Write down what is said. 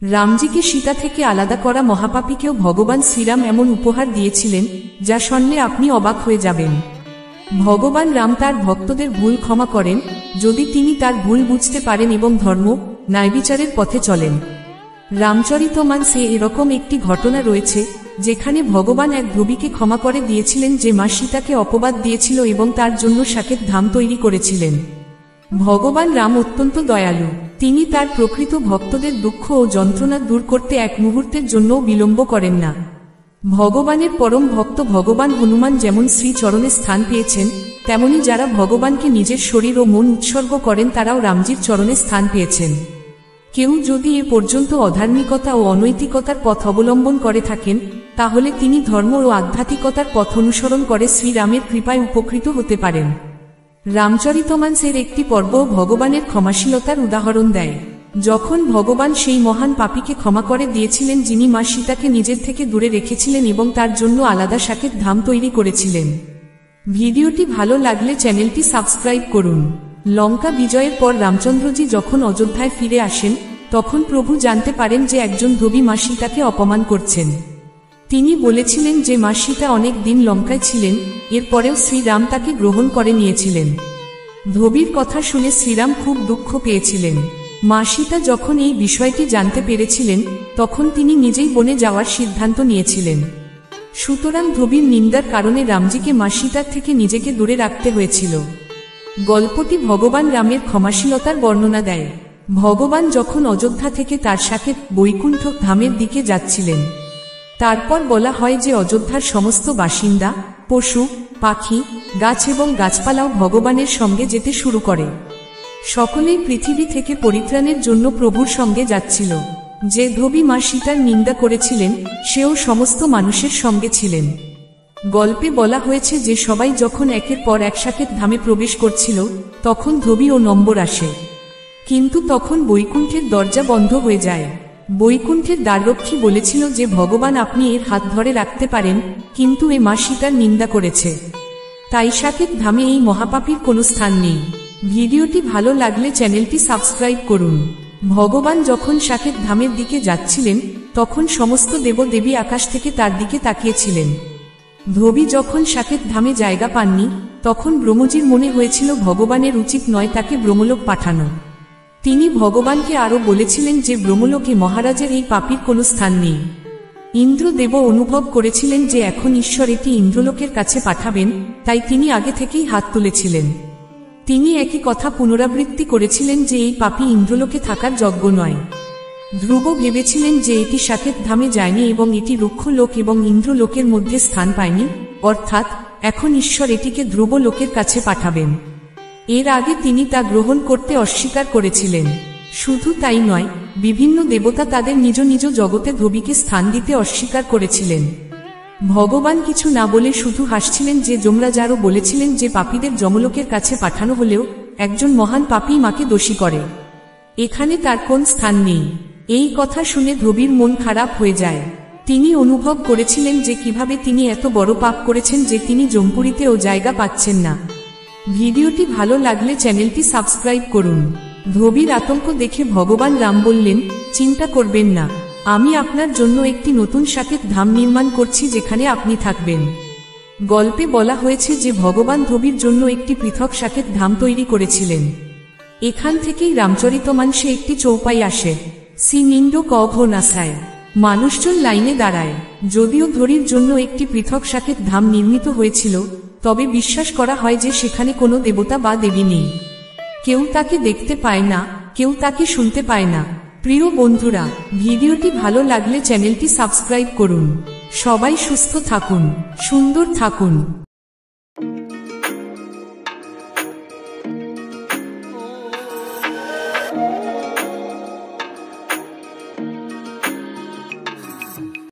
রামজিকে সীতা থেকে আলাদা করা মহাপাপীকেও ভগবান শ্রীরাম এমন উপহার দিয়েছিলেন যা শুনলে আপনি অবাক হয়ে যাবেন। ভগবান রাম তার ভক্তদের ভুল ক্ষমা করেন যদি তিনি তার ভুল বুঝতে পারেন এবং ধর্ম ন্যায়বিচারের পথে চলেন। রামচরিতমানসে এরকম একটি ঘটনা রয়েছে যেখানে ভগবান এক ধ্রুবীকে ক্ষমা করে দিয়েছিলেন যে মা সীতাকে অপবাদ দিয়েছিল এবং তার জন্য সাকেত ধাম তৈরি করেছিলেন। ভগবান রাম অত্যন্ত দয়ালু, তিনি তার প্রকৃত ভক্তদের দুঃখ ও যন্ত্রণা দূর করতে এক মুহূর্তের জন্যও বিলম্ব করেন না। ভগবানের পরম ভক্ত ভগবান হনুমান যেমন শ্রীচরণে স্থান পেয়েছেন, তেমনি যারা ভগবানকে নিজের শরীর ও মন উৎসর্গ করেন তারাও রামজির চরণে স্থান পেয়েছেন। কেউ যদি এ পর্যন্ত অধার্মিকতা ও অনৈতিকতার পথ অবলম্বন করে থাকেন, তাহলে তিনি ধর্ম ও আধ্যাত্মিকতার পথ অনুসরণ করে শ্রীরামের কৃপায় উপকৃত হতে পারেন। রামচরিতমানসের একটি পর্ব ভগবানের ক্ষমাশীলতার উদাহরণ দেয়। যখন ভগবান সেই মহান পাপীকে ক্ষমা করে দিয়েছিলেন যিনি মা সীতাকে নিজের থেকে দূরে রেখেছিলেন এবং তার জন্য আলাদা সাকেত ধাম তৈরি করেছিলেন। ভিডিওটি ভালো লাগলে চ্যানেলটি সাবস্ক্রাইব করুন। লঙ্কা বিজয়ের পর রামচন্দ্রজি যখন অযোধ্যায় ফিরে আসেন, তখন প্রভু জানতে পারেন যে একজন ধোবী মা সীতাকে অপমান করছেন। তিনি বলেছিলেন যে মা সীতা অনেক দিন লঙ্কায় ছিলেন, এরপরেও শ্রীরাম তাকে গ্রহণ করে নিয়েছিলেন। ধোবীর কথা শুনে শ্রীরাম খুব দুঃখ পেয়েছিলেন। মা সীতা যখন এই বিষয়টি জানতে পেরেছিলেন, তখন তিনি নিজেই বনে যাওয়ার সিদ্ধান্ত নিয়েছিলেন। সুতরাং ধোবীর নিন্দার কারণে রামজিকে মা সীতার থেকে নিজেকে দূরে রাখতে হয়েছিল। গল্পটি ভগবান রামের ক্ষমাশীলতার বর্ণনা দেয়। ভগবান যখন অযোধ্যা থেকে তার সাকেত বৈকুণ্ঠ ধামের দিকে যাচ্ছিলেন, তারপর বলা হয় যে অযোধ্যার সমস্ত বাসিন্দা, পশু, পাখি, গাছ এবং গাছপালাও ভগবানের সঙ্গে যেতে শুরু করে। সকলেই পৃথিবী থেকে পরিত্রাণের জন্য প্রভুর সঙ্গে যাচ্ছিল। যে ধোবী মা সীতার নিন্দা করেছিলেন, সেও সমস্ত মানুষের সঙ্গে ছিলেন। গল্পে বলা হয়েছে যে সবাই যখন একের পর এক সাকেত ধামে প্রবেশ করছিল, তখন ধোবী ও নম্বর আসে। কিন্তু তখন বৈকুণ্ঠের দরজা বন্ধ হয়ে যায়। বৈকুণ্ঠের দ্বাররক্ষী বলেছিল যে ভগবান আপনি এর হাত ধরে রাখতে পারেন, কিন্তু এ মা সীতার নিন্দা করেছে, তাই সাকেত ধামে এই মহাপাপীর কোনো স্থান নেই। ভিডিওটি ভালো লাগলে চ্যানেলটি সাবস্ক্রাইব করুন। ভগবান যখন সাকেত ধামের দিকে যাচ্ছিলেন, তখন সমস্ত দেবদেবী আকাশ থেকে তার দিকে তাকিয়েছিলেন। ধোবী যখন সাকেত ধামে জায়গা পাননি, তখন ব্রহ্মজির মনে হয়েছিল ভগবানের উচিত নয় তাকে ব্রহ্মলোক পাঠানো। তিনি ভগবানকে আরও বলেছিলেন যে ব্রহ্মলোকে মহারাজের এই পাপীর কোনো স্থান নেই। ইন্দ্রদেব অনুভব করেছিলেন যে এখন ঈশ্বর এটি ইন্দ্রলোকের কাছে পাঠাবেন, তাই তিনি আগে থেকেই হাত তুলেছিলেন। তিনি একই কথা পুনরাবৃত্তি করেছিলেন যে এই পাপী ইন্দ্রলোকে থাকার যোগ্য নয়। ধ্রুব ভেবেছিলেন যে এটি সাকেত ধামে যায়নি এবং এটি রুক্ষলোক এবং ইন্দ্রলোকের মধ্যে স্থান পায়নি, অর্থাৎ এখন ঈশ্বর এটিকে ধ্রুব লোকের কাছে পাঠাবেন। এর আগে তিনি তা গ্রহণ করতে অস্বীকার করেছিলেন। শুধু তাই নয়, বিভিন্ন দেবতা তাদের নিজ নিজ জগতে ধোবীকে স্থান দিতে অস্বীকার করেছিলেন। ভগবান কিছু না বলে শুধু হাসছিলেন যে যমরাজারও বলেছিলেন যে পাপীদের যমলোকের কাছে পাঠানো হলেও একজন মহান পাপী মাকে দোষী করে, এখানে তার কোন স্থান নেই। এই কথা শুনে ধোবীর মন খারাপ হয়ে যায়। তিনি অনুভব করেছিলেন যে কিভাবে তিনি এত বড় পাপ করেছেন যে তিনি জমপুরীতেও জায়গা পাচ্ছেন না। ভিডিওটি ভালো লাগলে চ্যানেলটি সাবস্ক্রাইব করুন। ধোবীর আতঙ্ক দেখে ভগবান রাম বললেন, চিন্তা করবেন না, আমি আপনার জন্য একটি নতুন সাকেত ধাম নির্মাণ করছি যেখানে আপনি থাকবেন। গল্পে বলা হয়েছে যে ভগবান ধোবীর জন্য একটি পৃথক সাকেত ধাম তৈরি করেছিলেন। এখান থেকেই রামচরিতমানসে একটি চৌপাই আসে, সি নিন্দ কঘ নাসায়, মানুষজন লাইনে দাঁড়ায়। যদিও ধোবীর জন্য একটি পৃথক সাকেত ধাম নির্মিত হয়েছিল, তবে বিশ্বাস করা হয় যে সেখানে কোনো দেবতা বা দেবী নেই। কেউ তাকে দেখতে পায় না, কেউ তাকে শুনতে পায় না। প্রিয় বন্ধুরা, ভিডিওটি ভালো লাগলে চ্যানেলটি সাবস্ক্রাইব করুন। সবাই সুস্থ থাকুন, সুন্দর থাকুন।